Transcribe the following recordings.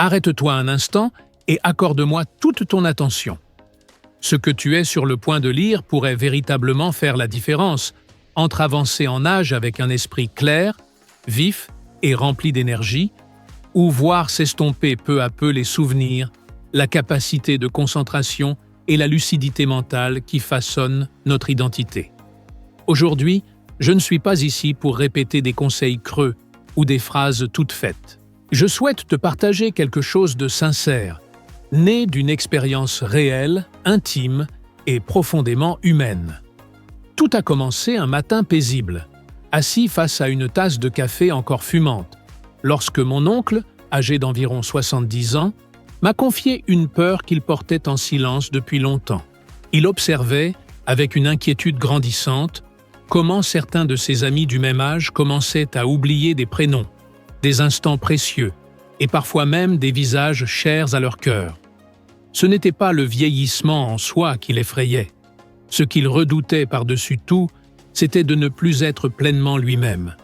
Arrête-toi un instant et accorde-moi toute ton attention. Ce que tu es sur le point de lire pourrait véritablement faire la différence entre avancer en âge avec un esprit clair, vif et rempli d'énergie, ou voir s'estomper peu à peu les souvenirs, la capacité de concentration et la lucidité mentale qui façonnent notre identité. Aujourd'hui, je ne suis pas ici pour répéter des conseils creux ou des phrases toutes faites. Je souhaite te partager quelque chose de sincère, né d'une expérience réelle, intime et profondément humaine. Tout a commencé un matin paisible, assis face à une tasse de café encore fumante, lorsque mon oncle, âgé d'environ 70 ans, m'a confié une peur qu'il portait en silence depuis longtemps. Il observait, avec une inquiétude grandissante, comment certains de ses amis du même âge commençaient à oublier des prénoms, des instants précieux, et parfois même des visages chers à leur cœur. Ce n'était pas le vieillissement en soi qui l'effrayait. Ce qu'il redoutait par-dessus tout, c'était de ne plus être pleinement lui-même.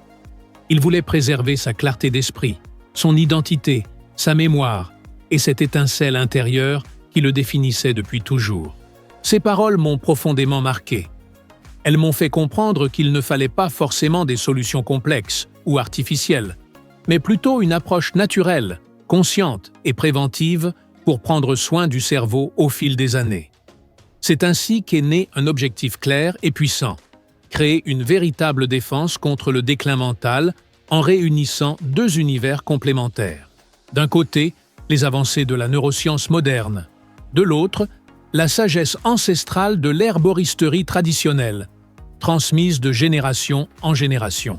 Il voulait préserver sa clarté d'esprit, son identité, sa mémoire et cette étincelle intérieure qui le définissait depuis toujours. Ces paroles m'ont profondément marqué. Elles m'ont fait comprendre qu'il ne fallait pas forcément des solutions complexes ou artificielles, mais plutôt une approche naturelle, consciente et préventive pour prendre soin du cerveau au fil des années. C'est ainsi qu'est né un objectif clair et puissant, créer une véritable défense contre le déclin mental en réunissant deux univers complémentaires. D'un côté, les avancées de la neuroscience moderne, de l'autre, la sagesse ancestrale de l'herboristerie traditionnelle, transmise de génération en génération.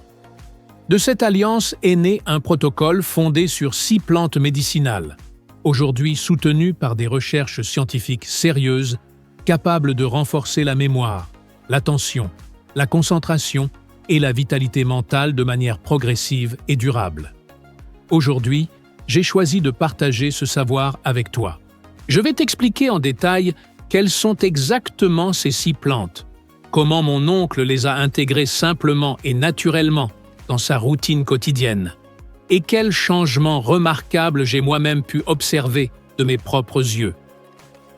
De cette alliance est né un protocole fondé sur 6 plantes médicinales, aujourd'hui soutenues par des recherches scientifiques sérieuses, capables de renforcer la mémoire, l'attention, la concentration et la vitalité mentale de manière progressive et durable. Aujourd'hui, j'ai choisi de partager ce savoir avec toi. Je vais t'expliquer en détail quelles sont exactement ces 6 plantes, comment mon oncle les a intégrées simplement et naturellement dans sa routine quotidienne, et quels changements remarquables j'ai moi-même pu observer de mes propres yeux.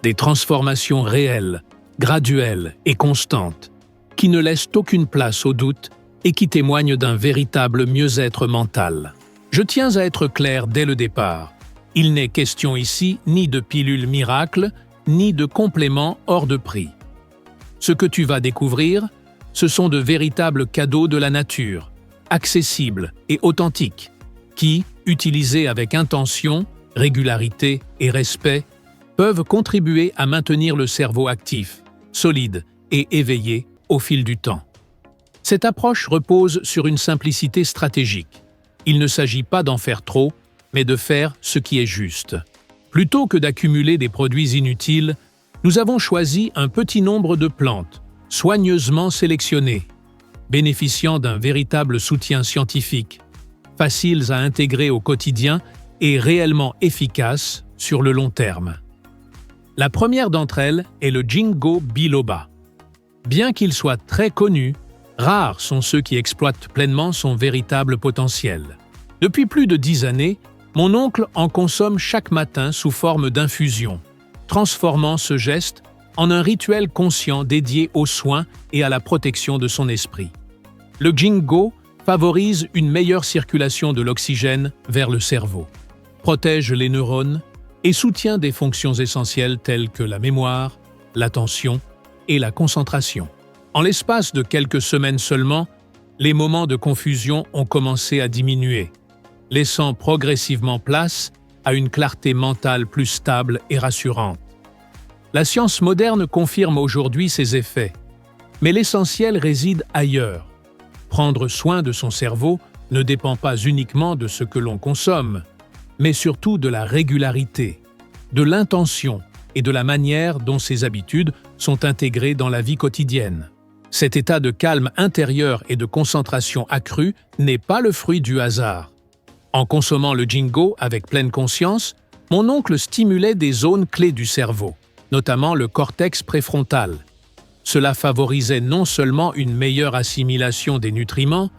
Des transformations réelles, graduelles et constantes, qui ne laissent aucune place au doute et qui témoignent d'un véritable mieux-être mental. Je tiens à être clair dès le départ. Il n'est question ici ni de pilules miracles, ni de compléments hors de prix. Ce que tu vas découvrir, ce sont de véritables cadeaux de la nature, accessibles et authentiques, qui, utilisés avec intention, régularité et respect, peuvent contribuer à maintenir le cerveau actif, solide et éveillé au fil du temps. Cette approche repose sur une simplicité stratégique. Il ne s'agit pas d'en faire trop, mais de faire ce qui est juste. Plutôt que d'accumuler des produits inutiles, nous avons choisi un petit nombre de plantes, soigneusement sélectionnées, bénéficiant d'un véritable soutien scientifique, faciles à intégrer au quotidien et réellement efficaces sur le long terme. La première d'entre elles est le Ginkgo biloba. Bien qu'il soit très connu, rares sont ceux qui exploitent pleinement son véritable potentiel. Depuis plus de 10 années, mon oncle en consomme chaque matin sous forme d'infusion, transformant ce geste en un rituel conscient dédié aux soins et à la protection de son esprit. Le Ginkgo favorise une meilleure circulation de l'oxygène vers le cerveau, protège les neurones et soutient des fonctions essentielles telles que la mémoire, l'attention et la concentration. En l'espace de quelques semaines seulement, les moments de confusion ont commencé à diminuer, laissant progressivement place à une clarté mentale plus stable et rassurante. La science moderne confirme aujourd'hui ces effets, mais l'essentiel réside ailleurs. Prendre soin de son cerveau ne dépend pas uniquement de ce que l'on consomme, mais surtout de la régularité, de l'intention et de la manière dont ces habitudes sont intégrées dans la vie quotidienne. Cet état de calme intérieur et de concentration accrue n'est pas le fruit du hasard. En consommant le Ginkgo avec pleine conscience, mon oncle stimulait des zones clés du cerveau, notamment le cortex préfrontal. Cela favorisait non seulement une meilleure assimilation des nutriments,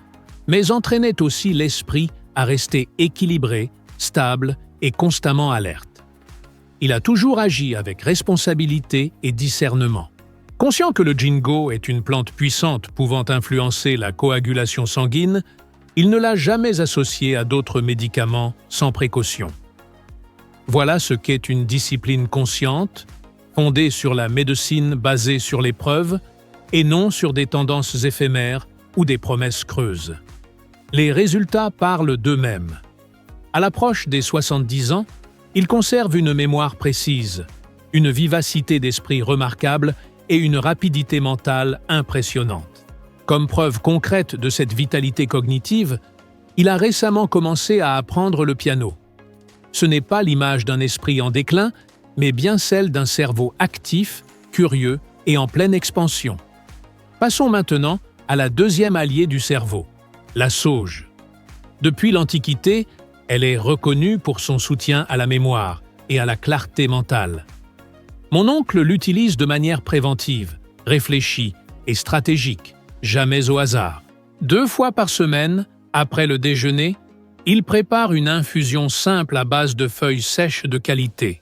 mais entraînait aussi l'esprit à rester équilibré, stable et constamment alerte. Il a toujours agi avec responsabilité et discernement. Conscient que le ginkgo est une plante puissante pouvant influencer la coagulation sanguine, il ne l'a jamais associé à d'autres médicaments sans précaution. Voilà ce qu'est une discipline consciente, fondée sur la médecine basée sur les preuves et non sur des tendances éphémères ou des promesses creuses. Les résultats parlent d'eux-mêmes. À l'approche des 70 ans, il conserve une mémoire précise, une vivacité d'esprit remarquable et une rapidité mentale impressionnante. Comme preuve concrète de cette vitalité cognitive, il a récemment commencé à apprendre le piano. Ce n'est pas l'image d'un esprit en déclin, mais bien celle d'un cerveau actif, curieux et en pleine expansion. Passons maintenant à la deuxième alliée du cerveau, la sauge. Depuis l'Antiquité, elle est reconnue pour son soutien à la mémoire et à la clarté mentale. Mon oncle l'utilise de manière préventive, réfléchie et stratégique, jamais au hasard. 2 fois par semaine, après le déjeuner, il prépare une infusion simple à base de feuilles sèches de qualité.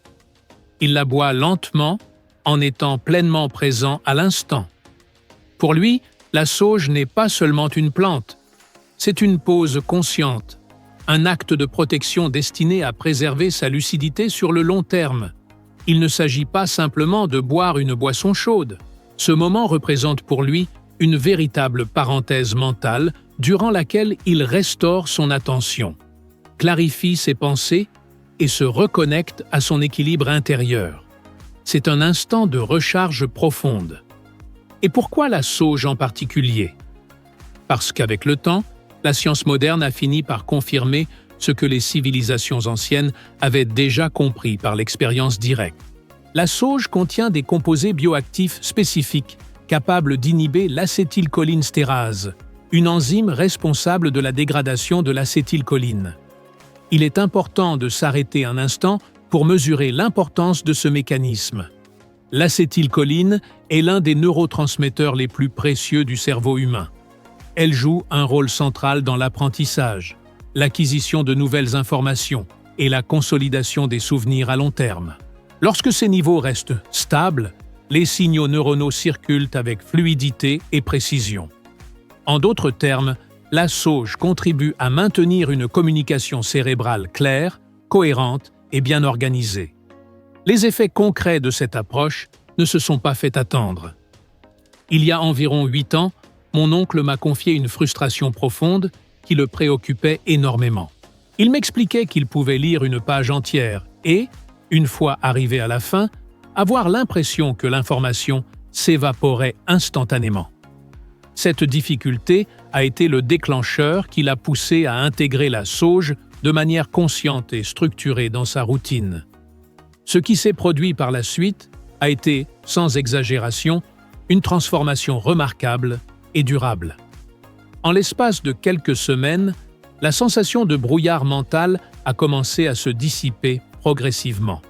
Il la boit lentement, en étant pleinement présent à l'instant. Pour lui, la sauge n'est pas seulement une plante, c'est une pause consciente, un acte de protection destiné à préserver sa lucidité sur le long terme. Il ne s'agit pas simplement de boire une boisson chaude. Ce moment représente pour lui une véritable parenthèse mentale durant laquelle il restaure son attention, clarifie ses pensées et se reconnecte à son équilibre intérieur. C'est un instant de recharge profonde. Et pourquoi la sauge en particulier? Parce qu'avec le temps, la science moderne a fini par confirmer ce que les civilisations anciennes avaient déjà compris par l'expérience directe. La sauge contient des composés bioactifs spécifiques capables d'inhiber l'acétylcholinestérase, une enzyme responsable de la dégradation de l'acétylcholine. Il est important de s'arrêter un instant pour mesurer l'importance de ce mécanisme. L'acétylcholine est l'un des neurotransmetteurs les plus précieux du cerveau humain. Elle joue un rôle central dans l'apprentissage, l'acquisition de nouvelles informations et la consolidation des souvenirs à long terme. Lorsque ces niveaux restent stables, les signaux neuronaux circulent avec fluidité et précision. En d'autres termes, la sauge contribue à maintenir une communication cérébrale claire, cohérente et bien organisée. Les effets concrets de cette approche ne se sont pas fait attendre. Il y a environ 8 ans, mon oncle m'a confié une frustration profonde qui le préoccupait énormément. Il m'expliquait qu'il pouvait lire une page entière et, une fois arrivé à la fin, avoir l'impression que l'information s'évaporait instantanément. Cette difficulté a été le déclencheur qui l'a poussé à intégrer la sauge de manière consciente et structurée dans sa routine. Ce qui s'est produit par la suite a été, sans exagération, une transformation remarquable et durable. En l'espace de quelques semaines, la sensation de brouillard mental a commencé à se dissiper progressivement.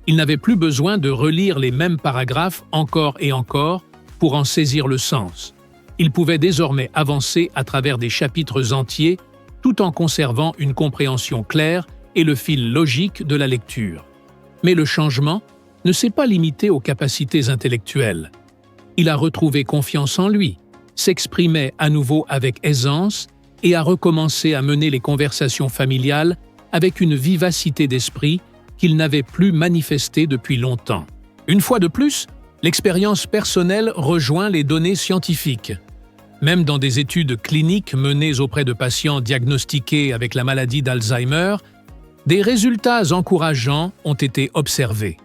Il n'avait plus besoin de relire les mêmes paragraphes encore et encore pour en saisir le sens. Il pouvait désormais avancer à travers des chapitres entiers tout en conservant une compréhension claire et le fil logique de la lecture. Mais le changement ne s'est pas limité aux capacités intellectuelles. Il a retrouvé confiance en lui, s'exprimait à nouveau avec aisance et a recommencé à mener les conversations familiales avec une vivacité d'esprit qu'il n'avait plus manifestée depuis longtemps. Une fois de plus, l'expérience personnelle rejoint les données scientifiques. Même dans des études cliniques menées auprès de patients diagnostiqués avec la maladie d'Alzheimer, des résultats encourageants ont été observés.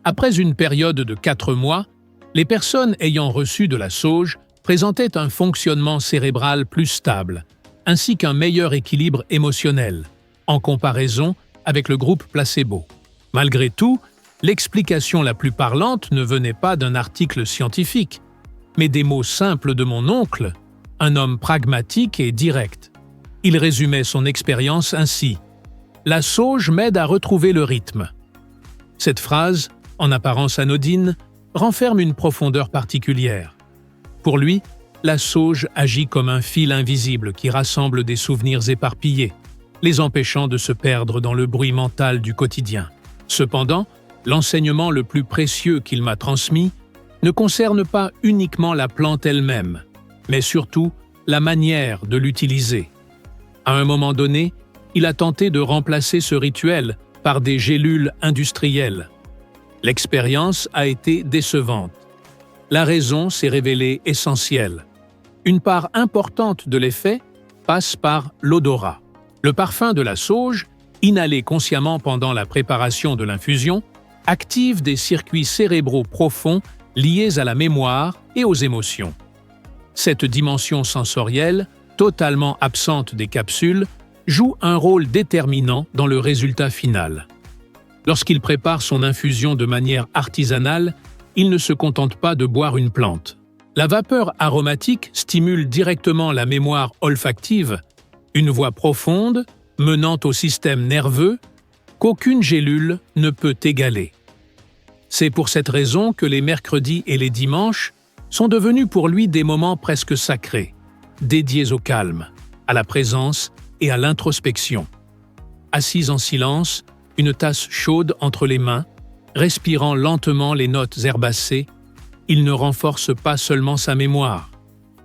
Après une période de 4 mois, les personnes ayant reçu de la sauge présentaient un fonctionnement cérébral plus stable, ainsi qu'un meilleur équilibre émotionnel, en comparaison avec le groupe placebo. Malgré tout, l'explication la plus parlante ne venait pas d'un article scientifique, mais des mots simples de mon oncle, un homme pragmatique et direct. Il résumait son expérience ainsi : « La sauge m'aide à retrouver le rythme ». Cette phrase, en apparence anodine, renferme une profondeur particulière. Pour lui, la sauge agit comme un fil invisible qui rassemble des souvenirs éparpillés, les empêchant de se perdre dans le bruit mental du quotidien. Cependant, l'enseignement le plus précieux qu'il m'a transmis ne concerne pas uniquement la plante elle-même, mais surtout la manière de l'utiliser. À un moment donné, il a tenté de remplacer ce rituel par des gélules industrielles. L'expérience a été décevante. La raison s'est révélée essentielle. Une part importante de l'effet passe par l'odorat. Le parfum de la sauge, inhalé consciemment pendant la préparation de l'infusion, active des circuits cérébraux profonds liés à la mémoire et aux émotions. Cette dimension sensorielle, totalement absente des capsules, joue un rôle déterminant dans le résultat final. Lorsqu'il prépare son infusion de manière artisanale, il ne se contente pas de boire une plante. La vapeur aromatique stimule directement la mémoire olfactive, une voie profonde menant au système nerveux qu'aucune gélule ne peut égaler. C'est pour cette raison que les mercredis et les dimanches sont devenus pour lui des moments presque sacrés, dédiés au calme, à la présence et à l'introspection. Assis en silence, une tasse chaude entre les mains, respirant lentement les notes herbacées, il ne renforce pas seulement sa mémoire,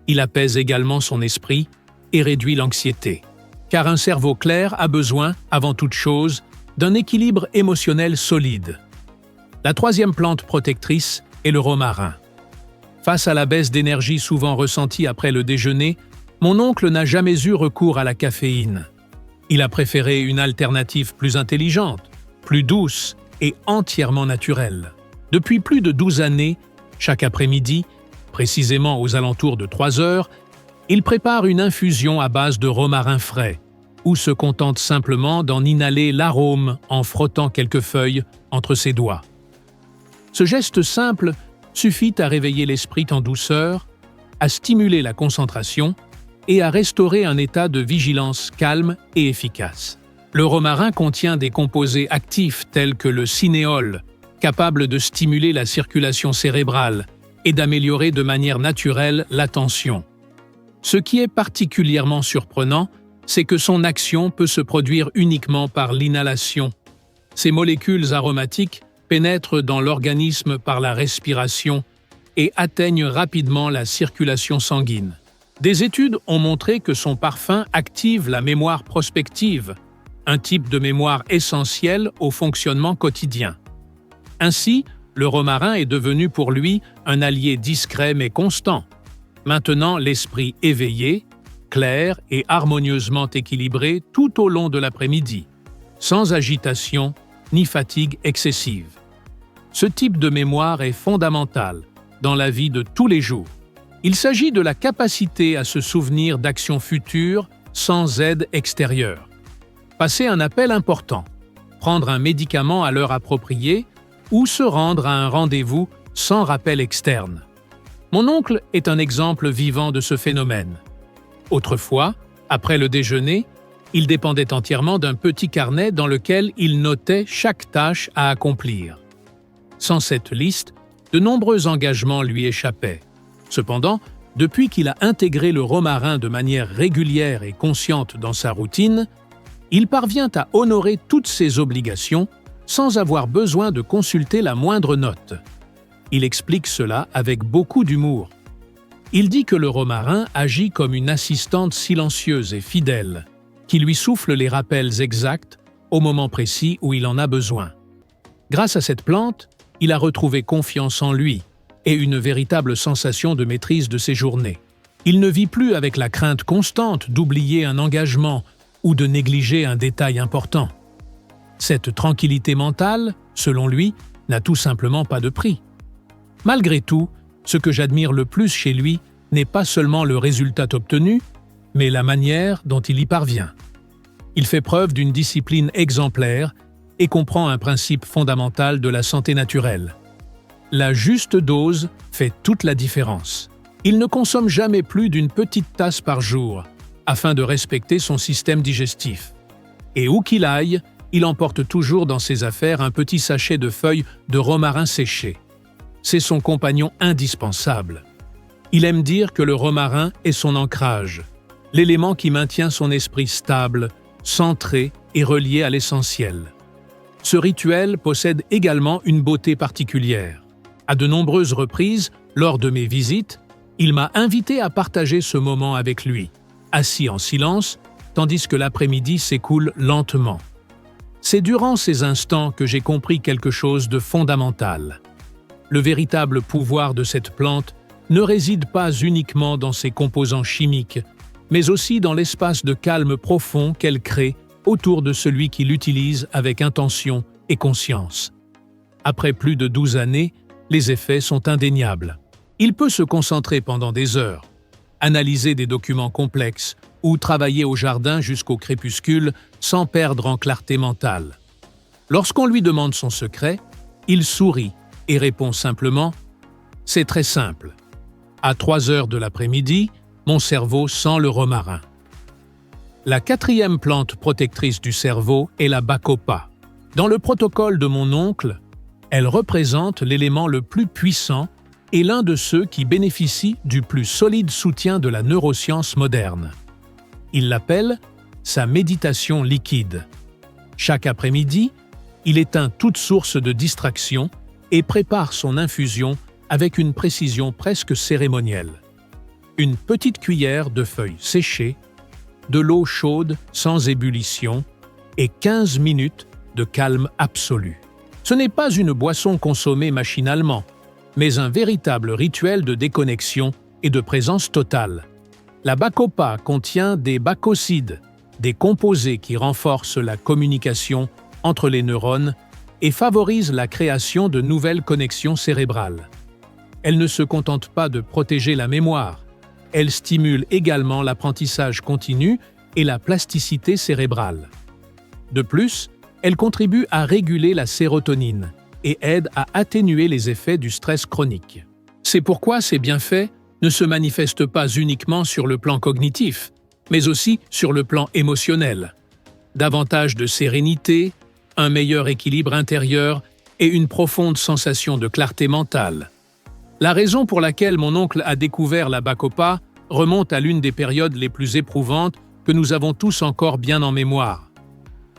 il apaise également son esprit et réduit l'anxiété. Car un cerveau clair a besoin, avant toute chose, d'un équilibre émotionnel solide. La troisième plante protectrice est le romarin. Face à la baisse d'énergie souvent ressentie après le déjeuner, mon oncle n'a jamais eu recours à la caféine. Il a préféré une alternative plus intelligente, plus douce et entièrement naturelle. Depuis plus de 12 années, chaque après-midi, précisément aux alentours de 3 heures, il prépare une infusion à base de romarin frais, ou se contente simplement d'en inhaler l'arôme en frottant quelques feuilles entre ses doigts. Ce geste simple suffit à réveiller l'esprit en douceur, à stimuler la concentration et à restaurer un état de vigilance calme et efficace. Le romarin contient des composés actifs tels que le cinéole, capable de stimuler la circulation cérébrale et d'améliorer de manière naturelle l'attention. Ce qui est particulièrement surprenant, c'est que son action peut se produire uniquement par l'inhalation. Ces molécules aromatiques pénètrent dans l'organisme par la respiration et atteignent rapidement la circulation sanguine. Des études ont montré que son parfum active la mémoire prospective, un type de mémoire essentiel au fonctionnement quotidien. Ainsi, le romarin est devenu pour lui un allié discret mais constant, maintenant l'esprit éveillé, clair et harmonieusement équilibré tout au long de l'après-midi, sans agitation ni fatigue excessive. Ce type de mémoire est fondamental dans la vie de tous les jours. Il s'agit de la capacité à se souvenir d'actions futures sans aide extérieure. Passer un appel important, prendre un médicament à l'heure appropriée ou se rendre à un rendez-vous sans rappel externe. Mon oncle est un exemple vivant de ce phénomène. Autrefois, après le déjeuner, il dépendait entièrement d'un petit carnet dans lequel il notait chaque tâche à accomplir. Sans cette liste, de nombreux engagements lui échappaient. Cependant, depuis qu'il a intégré le romarin de manière régulière et consciente dans sa routine, il parvient à honorer toutes ses obligations sans avoir besoin de consulter la moindre note. Il explique cela avec beaucoup d'humour. Il dit que le romarin agit comme une assistante silencieuse et fidèle, qui lui souffle les rappels exacts au moment précis où il en a besoin. Grâce à cette plante, il a retrouvé confiance en lui et une véritable sensation de maîtrise de ses journées. Il ne vit plus avec la crainte constante d'oublier un engagement ou de négliger un détail important. Cette tranquillité mentale, selon lui, n'a tout simplement pas de prix. Malgré tout, ce que j'admire le plus chez lui n'est pas seulement le résultat obtenu, mais la manière dont il y parvient. Il fait preuve d'une discipline exemplaire et comprend un principe fondamental de la santé naturelle. La juste dose fait toute la différence. Il ne consomme jamais plus d'une petite tasse par jour, afin de respecter son système digestif. Et où qu'il aille, il emporte toujours dans ses affaires un petit sachet de feuilles de romarin séché. C'est son compagnon indispensable. Il aime dire que le romarin est son ancrage, l'élément qui maintient son esprit stable centré et relié à l'essentiel. Ce rituel possède également une beauté particulière. À de nombreuses reprises, lors de mes visites, il m'a invité à partager ce moment avec lui, assis en silence, tandis que l'après-midi s'écoule lentement. C'est durant ces instants que j'ai compris quelque chose de fondamental. Le véritable pouvoir de cette plante ne réside pas uniquement dans ses composants chimiques, mais aussi dans l'espace de calme profond qu'elle crée autour de celui qui l'utilise avec intention et conscience. Après plus de 12 années, les effets sont indéniables. Il peut se concentrer pendant des heures, analyser des documents complexes ou travailler au jardin jusqu'au crépuscule sans perdre en clarté mentale. Lorsqu'on lui demande son secret, il sourit et répond simplement « C'est très simple. À 3 heures de l'après-midi, mon cerveau sent le romarin. » La 4e plante protectrice du cerveau est la bacopa. Dans le protocole de mon oncle, elle représente l'élément le plus puissant et l'un de ceux qui bénéficient du plus solide soutien de la neuroscience moderne. Il l'appelle sa méditation liquide. Chaque après-midi, il éteint toute source de distraction et prépare son infusion avec une précision presque cérémonielle. Une petite cuillère de feuilles séchées, de l'eau chaude sans ébullition et 15 minutes de calme absolu. Ce n'est pas une boisson consommée machinalement, mais un véritable rituel de déconnexion et de présence totale. La bacopa contient des bacocides, des composés qui renforcent la communication entre les neurones et favorisent la création de nouvelles connexions cérébrales. Elle ne se contente pas de protéger la mémoire, elle stimule également l'apprentissage continu et la plasticité cérébrale. De plus, elle contribue à réguler la sérotonine et aide à atténuer les effets du stress chronique. C'est pourquoi ces bienfaits ne se manifestent pas uniquement sur le plan cognitif, mais aussi sur le plan émotionnel. Davantage de sérénité, un meilleur équilibre intérieur et une profonde sensation de clarté mentale. La raison pour laquelle mon oncle a découvert la bacopa remonte à l'une des périodes les plus éprouvantes que nous avons tous encore bien en mémoire.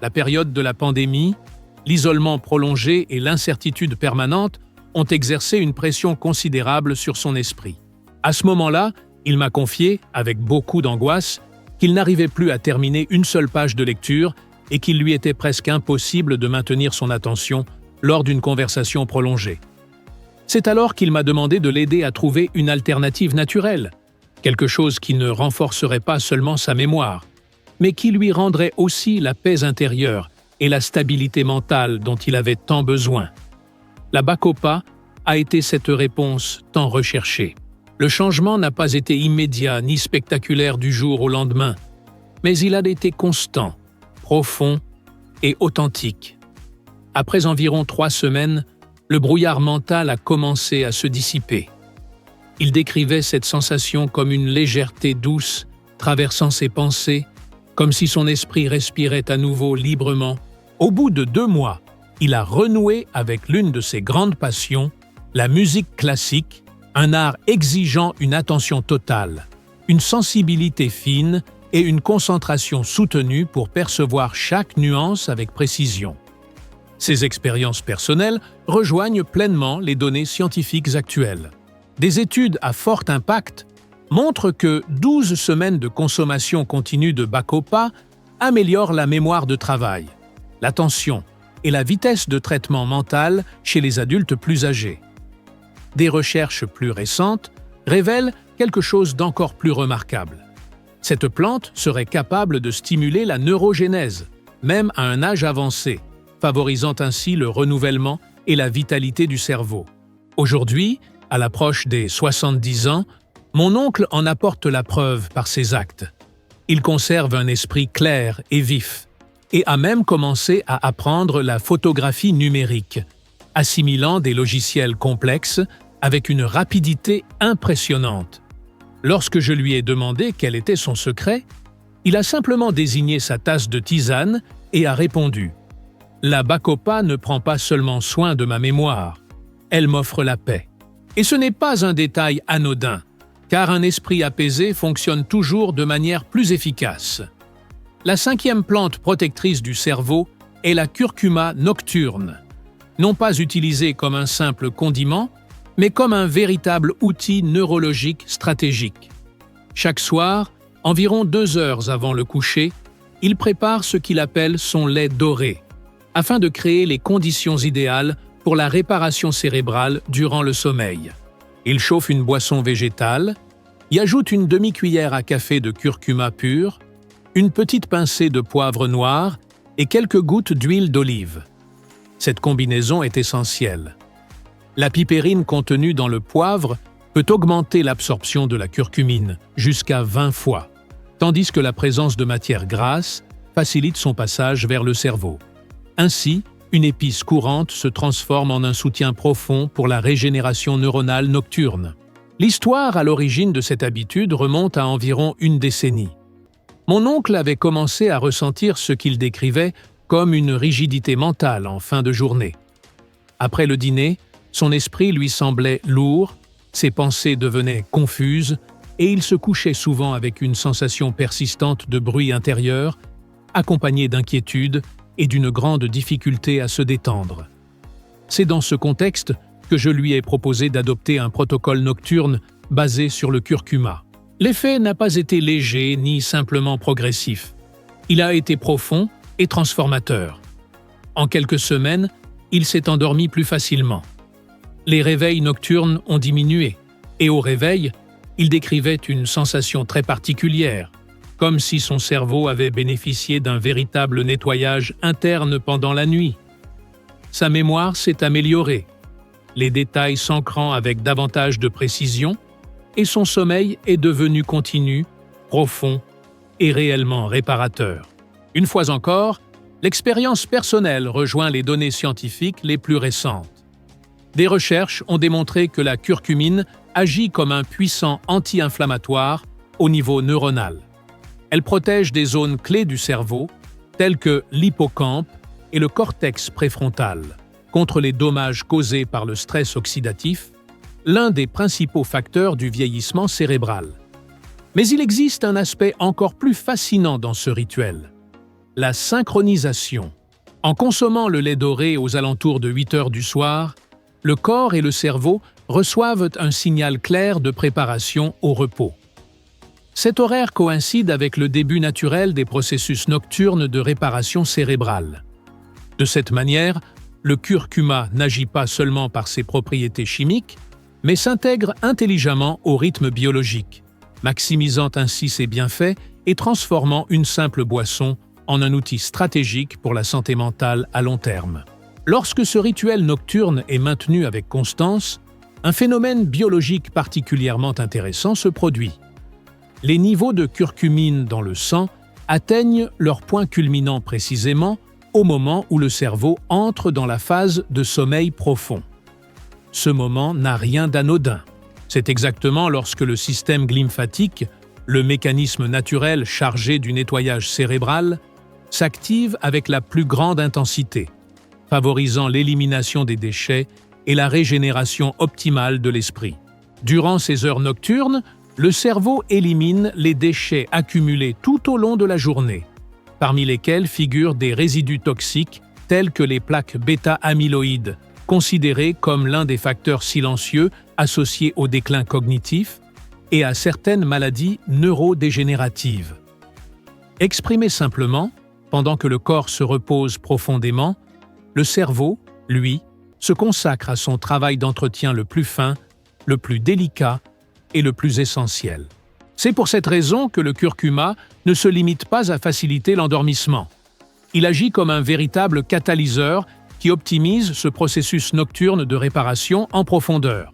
La période de la pandémie, l'isolement prolongé et l'incertitude permanente ont exercé une pression considérable sur son esprit. À ce moment-là, il m'a confié, avec beaucoup d'angoisse, qu'il n'arrivait plus à terminer une seule page de lecture et qu'il lui était presque impossible de maintenir son attention lors d'une conversation prolongée. C'est alors qu'il m'a demandé de l'aider à trouver une alternative naturelle, quelque chose qui ne renforcerait pas seulement sa mémoire, mais qui lui rendrait aussi la paix intérieure et la stabilité mentale dont il avait tant besoin. La bacopa a été cette réponse tant recherchée. Le changement n'a pas été immédiat ni spectaculaire du jour au lendemain, mais il a été constant, profond et authentique. Après environ 3 semaines, le brouillard mental a commencé à se dissiper. Il décrivait cette sensation comme une légèreté douce traversant ses pensées, comme si son esprit respirait à nouveau librement. Au bout de 2 mois, il a renoué avec l'une de ses grandes passions, la musique classique, un art exigeant une attention totale, une sensibilité fine et une concentration soutenue pour percevoir chaque nuance avec précision. Ces expériences personnelles rejoignent pleinement les données scientifiques actuelles. Des études à fort impact montrent que 12 semaines de consommation continue de bacopa améliorent la mémoire de travail, l'attention et la vitesse de traitement mental chez les adultes plus âgés. Des recherches plus récentes révèlent quelque chose d'encore plus remarquable. Cette plante serait capable de stimuler la neurogénèse, même à un âge avancé, favorisant ainsi le renouvellement et la vitalité du cerveau. Aujourd'hui, à l'approche des 70 ans, mon oncle en apporte la preuve par ses actes. Il conserve un esprit clair et vif, et a même commencé à apprendre la photographie numérique, assimilant des logiciels complexes avec une rapidité impressionnante. Lorsque je lui ai demandé quel était son secret, il a simplement désigné sa tasse de tisane et a répondu « La bacopa ne prend pas seulement soin de ma mémoire, elle m'offre la paix. » Et ce n'est pas un détail anodin, car un esprit apaisé fonctionne toujours de manière plus efficace. La cinquième plante protectrice du cerveau est la curcuma nocturne, non pas utilisée comme un simple condiment, mais comme un véritable outil neurologique stratégique. Chaque soir, environ 2 heures avant le coucher, il prépare ce qu'il appelle son lait doré, afin de créer les conditions idéales pour la réparation cérébrale durant le sommeil. Il chauffe une boisson végétale, y ajoute une demi-cuillère à café de curcuma pure, une petite pincée de poivre noir et quelques gouttes d'huile d'olive. Cette combinaison est essentielle. La pipérine contenue dans le poivre peut augmenter l'absorption de la curcumine jusqu'à 20 fois, tandis que la présence de matières grasses facilite son passage vers le cerveau. Ainsi, une épice courante se transforme en un soutien profond pour la régénération neuronale nocturne. L'histoire à l'origine de cette habitude remonte à environ une décennie. Mon oncle avait commencé à ressentir ce qu'il décrivait comme une rigidité mentale en fin de journée. Après le dîner, son esprit lui semblait lourd, ses pensées devenaient confuses et il se couchait souvent avec une sensation persistante de bruit intérieur, accompagnée d'inquiétude et d'une grande difficulté à se détendre. C'est dans ce contexte que je lui ai proposé d'adopter un protocole nocturne basé sur le curcuma. L'effet n'a pas été léger ni simplement progressif. Il a été profond et transformateur. En quelques semaines, il s'est endormi plus facilement. Les réveils nocturnes ont diminué, et au réveil, il décrivait une sensation très particulière, comme si son cerveau avait bénéficié d'un véritable nettoyage interne pendant la nuit. Sa mémoire s'est améliorée, les détails s'ancrant avec davantage de précision, et son sommeil est devenu continu, profond et réellement réparateur. Une fois encore, l'expérience personnelle rejoint les données scientifiques les plus récentes. Des recherches ont démontré que la curcumine agit comme un puissant anti-inflammatoire au niveau neuronal. Elle protège des zones clés du cerveau, telles que l'hippocampe et le cortex préfrontal, contre les dommages causés par le stress oxydatif, l'un des principaux facteurs du vieillissement cérébral. Mais il existe un aspect encore plus fascinant dans ce rituel: la synchronisation. En consommant le lait doré aux alentours de 8 heures du soir, le corps et le cerveau reçoivent un signal clair de préparation au repos. Cet horaire coïncide avec le début naturel des processus nocturnes de réparation cérébrale. De cette manière, le curcuma n'agit pas seulement par ses propriétés chimiques, mais s'intègre intelligemment au rythme biologique, maximisant ainsi ses bienfaits et transformant une simple boisson en un outil stratégique pour la santé mentale à long terme. Lorsque ce rituel nocturne est maintenu avec constance, un phénomène biologique particulièrement intéressant se produit. Les niveaux de curcumine dans le sang atteignent leur point culminant précisément au moment où le cerveau entre dans la phase de sommeil profond. Ce moment n'a rien d'anodin. C'est exactement lorsque le système lymphatique, le mécanisme naturel chargé du nettoyage cérébral, s'active avec la plus grande intensité, favorisant l'élimination des déchets et la régénération optimale de l'esprit. Durant ces heures nocturnes, le cerveau élimine les déchets accumulés tout au long de la journée, parmi lesquels figurent des résidus toxiques tels que les plaques bêta-amyloïdes, considérées comme l'un des facteurs silencieux associés au déclin cognitif et à certaines maladies neurodégénératives. Exprimé simplement, pendant que le corps se repose profondément, le cerveau, lui, se consacre à son travail d'entretien le plus fin, le plus délicat et le plus essentiel. C'est pour cette raison que le curcuma ne se limite pas à faciliter l'endormissement. Il agit comme un véritable catalyseur qui optimise ce processus nocturne de réparation en profondeur.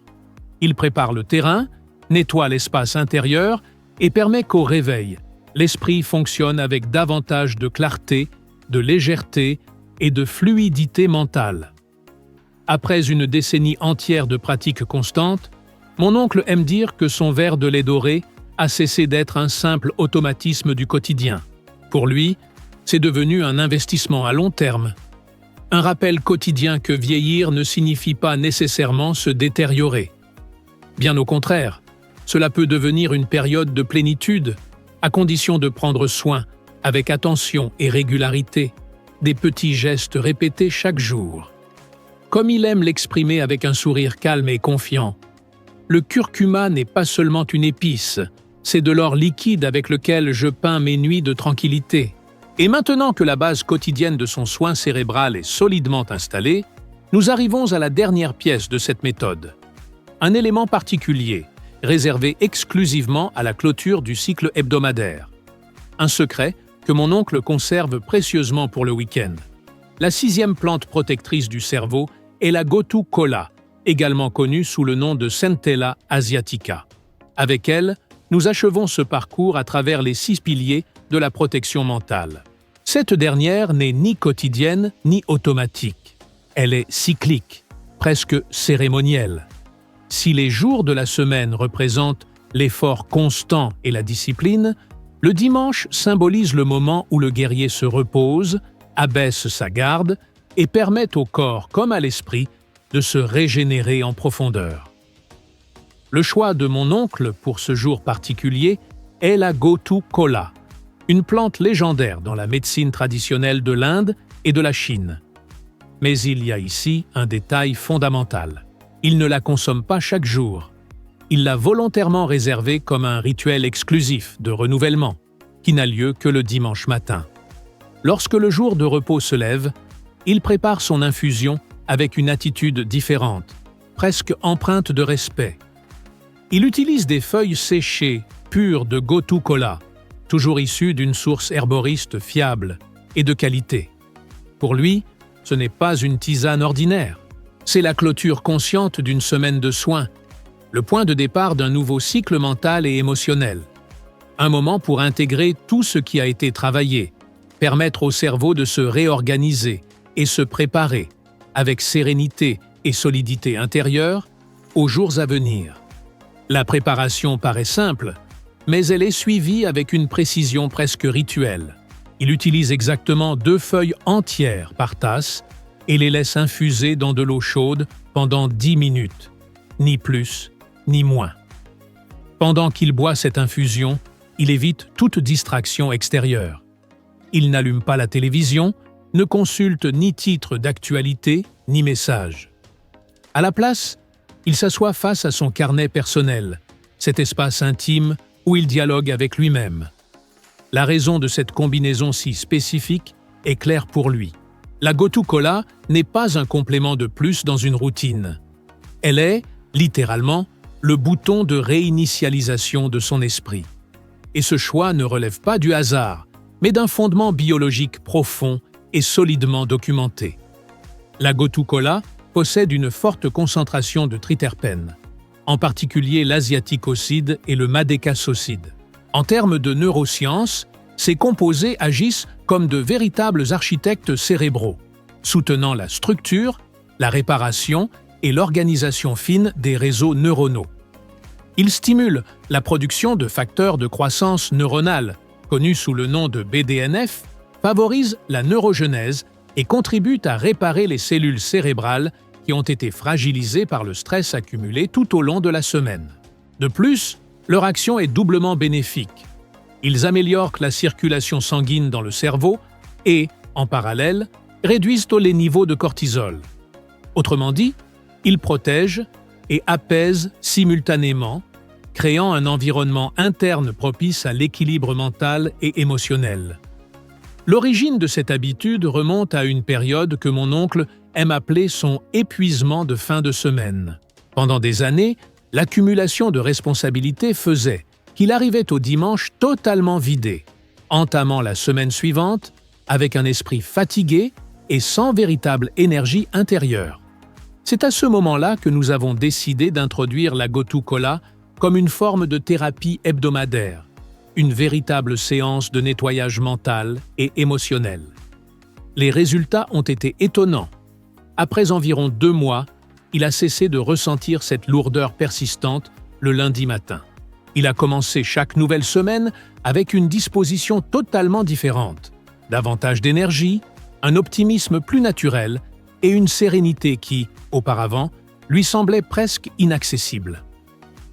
Il prépare le terrain, nettoie l'espace intérieur et permet qu'au réveil, l'esprit fonctionne avec davantage de clarté, de légèreté et de fluidité mentale. Après une décennie entière de pratiques constantes, mon oncle aime dire que son verre de lait doré a cessé d'être un simple automatisme du quotidien. Pour lui, c'est devenu un investissement à long terme. Un rappel quotidien que vieillir ne signifie pas nécessairement se détériorer. Bien au contraire, cela peut devenir une période de plénitude, à condition de prendre soin avec attention et régularité, des petits gestes répétés chaque jour. Comme il aime l'exprimer avec un sourire calme et confiant, le curcuma n'est pas seulement une épice, c'est de l'or liquide avec lequel je peins mes nuits de tranquillité. Et maintenant que la base quotidienne de son soin cérébral est solidement installée, nous arrivons à la dernière pièce de cette méthode. Un élément particulier, réservé exclusivement à la clôture du cycle hebdomadaire. Un secret que mon oncle conserve précieusement pour le week-end. La 6e plante protectrice du cerveau est la Gotu Kola, également connue sous le nom de Centella asiatica. Avec elle, nous achevons ce parcours à travers les 6 piliers de la protection mentale. Cette dernière n'est ni quotidienne ni automatique. Elle est cyclique, presque cérémonielle. Si les jours de la semaine représentent l'effort constant et la discipline, le dimanche symbolise le moment où le guerrier se repose, abaisse sa garde et permet au corps comme à l'esprit de se régénérer en profondeur. Le choix de mon oncle pour ce jour particulier est la Gotu Kola, une plante légendaire dans la médecine traditionnelle de l'Inde et de la Chine. Mais il y a ici un détail fondamental. Il ne la consomme pas chaque jour. Il l'a volontairement réservée comme un rituel exclusif de renouvellement, qui n'a lieu que le dimanche matin. Lorsque le jour de repos se lève, il prépare son infusion avec une attitude différente, presque empreinte de respect. Il utilise des feuilles séchées, pures de Gotu Kola, toujours issues d'une source herboriste fiable et de qualité. Pour lui, ce n'est pas une tisane ordinaire. C'est la clôture consciente d'une semaine de soins, le point de départ d'un nouveau cycle mental et émotionnel. Un moment pour intégrer tout ce qui a été travaillé, permettre au cerveau de se réorganiser et se préparer, avec sérénité et solidité intérieure, aux jours à venir. La préparation paraît simple, mais elle est suivie avec une précision presque rituelle. Il utilise exactement 2 feuilles entières par tasse et les laisse infuser dans de l'eau chaude pendant 10 minutes, ni plus ni moins. Pendant qu'il boit cette infusion, il évite toute distraction extérieure. Il n'allume pas la télévision, ne consulte ni titres d'actualité, ni messages. À la place, il s'assoit face à son carnet personnel, cet espace intime où il dialogue avec lui-même. La raison de cette combinaison si spécifique est claire pour lui. La Gotu Kola n'est pas un complément de plus dans une routine. Elle est, littéralement, le bouton de réinitialisation de son esprit. Et ce choix ne relève pas du hasard, mais d'un fondement biologique profond et solidement documenté. La Gotu Kola possède une forte concentration de triterpènes, en particulier l'asiaticoside et le madécasoside. En termes de neurosciences, ces composés agissent comme de véritables architectes cérébraux, soutenant la structure, la réparation et l'organisation fine des réseaux neuronaux. Ils stimulent la production de facteurs de croissance neuronale, connus sous le nom de BDNF, favorisent la neurogenèse et contribuent à réparer les cellules cérébrales qui ont été fragilisées par le stress accumulé tout au long de la semaine. De plus, leur action est doublement bénéfique. Ils améliorent la circulation sanguine dans le cerveau et, en parallèle, réduisent les niveaux de cortisol. Autrement dit, ils protègent et apaisent simultanément, créant un environnement interne propice à l'équilibre mental et émotionnel. L'origine de cette habitude remonte à une période que mon oncle aime appeler son épuisement de fin de semaine. Pendant des années, l'accumulation de responsabilités faisait qu'il arrivait au dimanche totalement vidé, entamant la semaine suivante avec un esprit fatigué et sans véritable énergie intérieure. C'est à ce moment-là que nous avons décidé d'introduire la Gotu Kola comme une forme de thérapie hebdomadaire, une véritable séance de nettoyage mental et émotionnel. Les résultats ont été étonnants. Après environ 2 mois, il a cessé de ressentir cette lourdeur persistante le lundi matin. Il a commencé chaque nouvelle semaine avec une disposition totalement différente, davantage d'énergie, un optimisme plus naturel et une sérénité qui, auparavant, lui semblait presque inaccessible.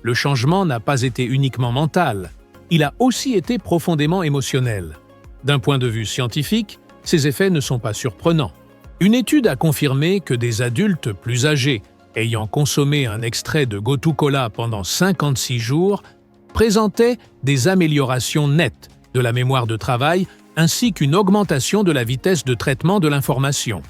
Le changement n'a pas été uniquement mental, il a aussi été profondément émotionnel. D'un point de vue scientifique, ces effets ne sont pas surprenants. Une étude a confirmé que des adultes plus âgés, ayant consommé un extrait de GoToKola pendant 56 jours, présentaient des améliorations nettes de la mémoire de travail ainsi qu'une augmentation de la vitesse de traitement de l'information.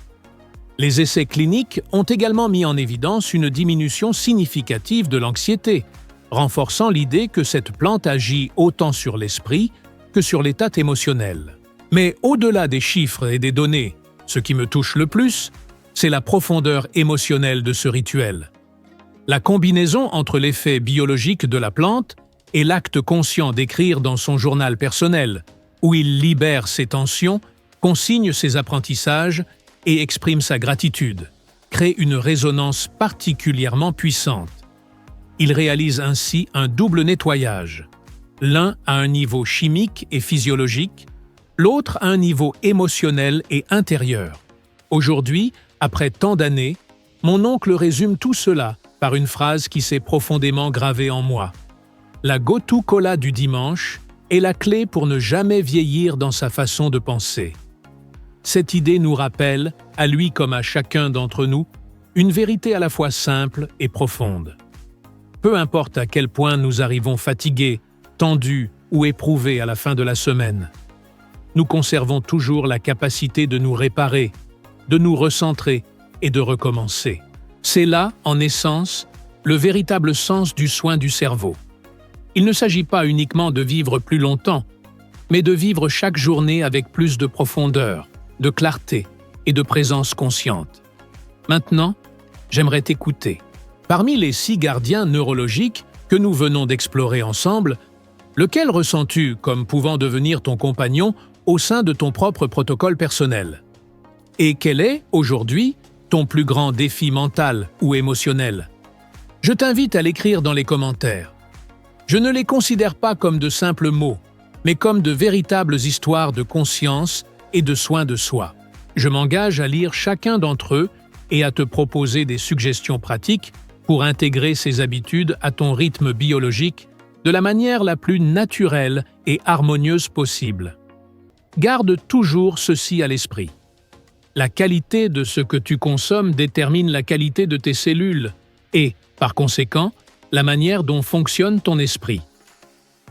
Les essais cliniques ont également mis en évidence une diminution significative de l'anxiété, renforçant l'idée que cette plante agit autant sur l'esprit que sur l'état émotionnel. Mais au-delà des chiffres et des données, ce qui me touche le plus, c'est la profondeur émotionnelle de ce rituel. La combinaison entre l'effet biologique de la plante et l'acte conscient d'écrire dans son journal personnel, où il libère ses tensions, consigne ses apprentissages et exprime sa gratitude, crée une résonance particulièrement puissante. Il réalise ainsi un double nettoyage, l'un à un niveau chimique et physiologique, l'autre à un niveau émotionnel et intérieur. Aujourd'hui, après tant d'années, mon oncle résume tout cela par une phrase qui s'est profondément gravée en moi. La GoToKola du dimanche est la clé pour ne jamais vieillir dans sa façon de penser. Cette idée nous rappelle, à lui comme à chacun d'entre nous, une vérité à la fois simple et profonde. Peu importe à quel point nous arrivons fatigués, tendus ou éprouvés à la fin de la semaine, nous conservons toujours la capacité de nous réparer, de nous recentrer et de recommencer. C'est là, en essence, le véritable sens du soin du cerveau. Il ne s'agit pas uniquement de vivre plus longtemps, mais de vivre chaque journée avec plus de profondeur, de clarté et de présence consciente. Maintenant, j'aimerais t'écouter. Parmi les 6 gardiens neurologiques que nous venons d'explorer ensemble, lequel ressens-tu comme pouvant devenir ton compagnon au sein de ton propre protocole personnel? Et quel est, aujourd'hui, ton plus grand défi mental ou émotionnel? Je t'invite à l'écrire dans les commentaires. Je ne les considère pas comme de simples mots, mais comme de véritables histoires de conscience et de soin de soi. Je m'engage à lire chacun d'entre eux et à te proposer des suggestions pratiques pour intégrer ces habitudes à ton rythme biologique de la manière la plus naturelle et harmonieuse possible. Garde toujours ceci à l'esprit. La qualité de ce que tu consommes détermine la qualité de tes cellules et, par conséquent, la manière dont fonctionne ton esprit.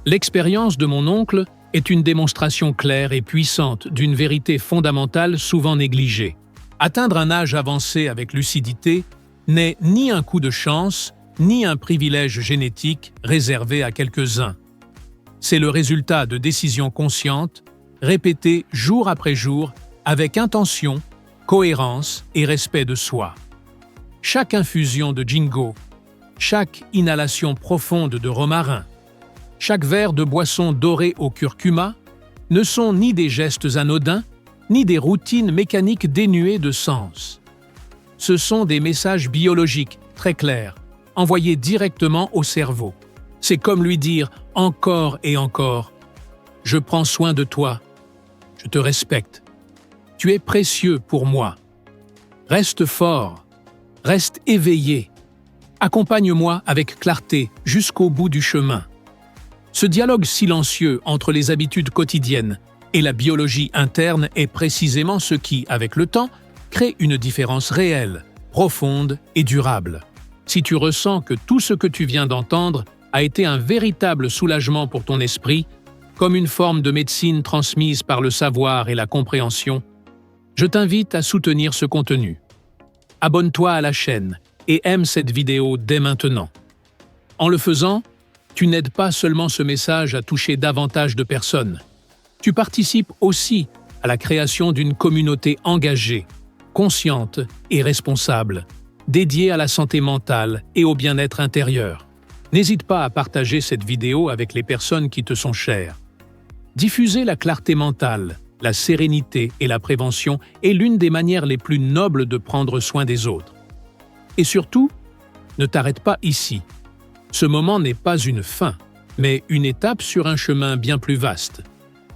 L'expérience de mon oncle est une démonstration claire et puissante d'une vérité fondamentale souvent négligée. Atteindre un âge avancé avec lucidité n'est ni un coup de chance, ni un privilège génétique réservé à quelques-uns. C'est le résultat de décisions conscientes, répétées jour après jour, avec intention, cohérence et respect de soi. Chaque infusion de ginkgo, chaque inhalation profonde de romarin, chaque verre de boisson dorée au curcuma ne sont ni des gestes anodins, ni des routines mécaniques dénuées de sens. Ce sont des messages biologiques très clairs, envoyés directement au cerveau. C'est comme lui dire encore et encore « Je prends soin de toi, je te respecte, tu es précieux pour moi. Reste fort, reste éveillé, accompagne-moi avec clarté jusqu'au bout du chemin. » Ce dialogue silencieux entre les habitudes quotidiennes et la biologie interne est précisément ce qui, avec le temps, crée une différence réelle, profonde et durable. Si tu ressens que tout ce que tu viens d'entendre a été un véritable soulagement pour ton esprit, comme une forme de médecine transmise par le savoir et la compréhension, je t'invite à soutenir ce contenu. Abonne-toi à la chaîne et aime cette vidéo dès maintenant. En le faisant, tu n'aides pas seulement ce message à toucher davantage de personnes. Tu participes aussi à la création d'une communauté engagée, consciente et responsable, dédiée à la santé mentale et au bien-être intérieur. N'hésite pas à partager cette vidéo avec les personnes qui te sont chères. Diffuser la clarté mentale, la sérénité et la prévention est l'une des manières les plus nobles de prendre soin des autres. Et surtout, ne t'arrête pas ici. Ce moment n'est pas une fin, mais une étape sur un chemin bien plus vaste.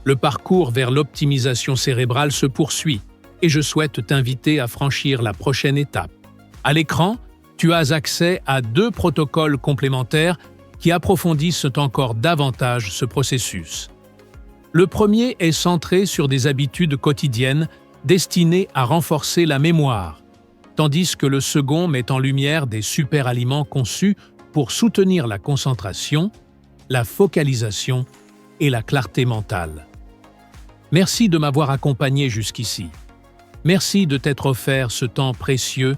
Le parcours vers l'optimisation cérébrale se poursuit et je souhaite t'inviter à franchir la prochaine étape. À l'écran, tu as accès à 2 protocoles complémentaires qui approfondissent encore davantage ce processus. Le premier est centré sur des habitudes quotidiennes destinées à renforcer la mémoire, tandis que le second met en lumière des super-aliments conçus pour soutenir la concentration, la focalisation et la clarté mentale. Merci de m'avoir accompagné jusqu'ici. Merci de t'être offert ce temps précieux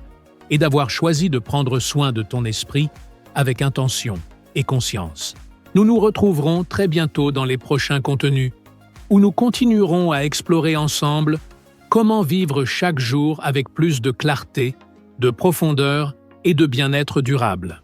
et d'avoir choisi de prendre soin de ton esprit avec intention et conscience. Nous nous retrouverons très bientôt dans les prochains contenus, où nous continuerons à explorer ensemble comment vivre chaque jour avec plus de clarté, de profondeur et de bien-être durable.